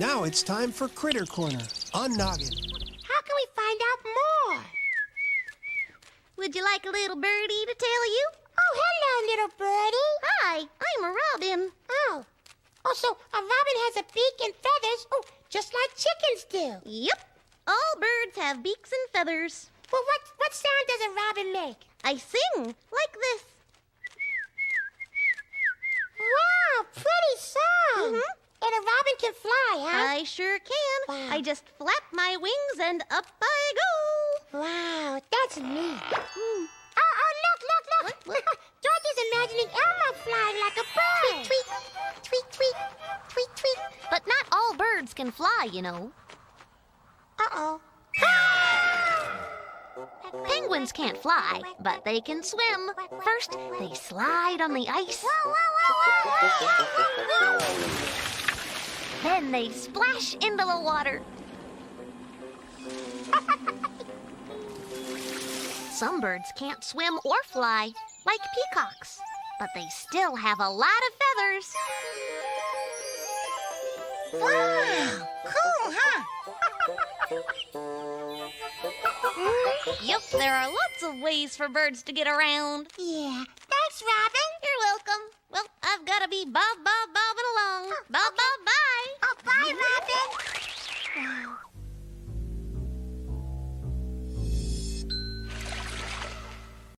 Now it's time for Critter Corner on Noggin. How can we find out more? Would you like a little birdie to tell you? Oh, hello, little birdie. Hi, I'm a robin. Oh. Oh, so a robin has a beak and feathers. Oh, just like chickens do. Yep. All birds have beaks and feathers. Well, what sound does a robin make? I sing like this. Wow, pretty song. Mhm. And a robin can fly, huh? I sure can. Wow. I just flap my wings and up I go. Wow, that's neat. Hmm. Oh, look. What? Dorothy's imagining Elmo flying like a bird. Tweet, tweet, tweet, tweet, tweet. But not all birds can fly, you know. Uh-oh. Penguins can't fly, but they can swim. First, they slide on the ice. Then they splash into the water. Some birds can't swim or fly, like peacocks, but they still have a lot of feathers. Wow, cool, huh? Yep, there are lots of ways for birds to get around. Yeah, thanks, Robin. You're welcome. Well, I've got to be bobbing along. Bob,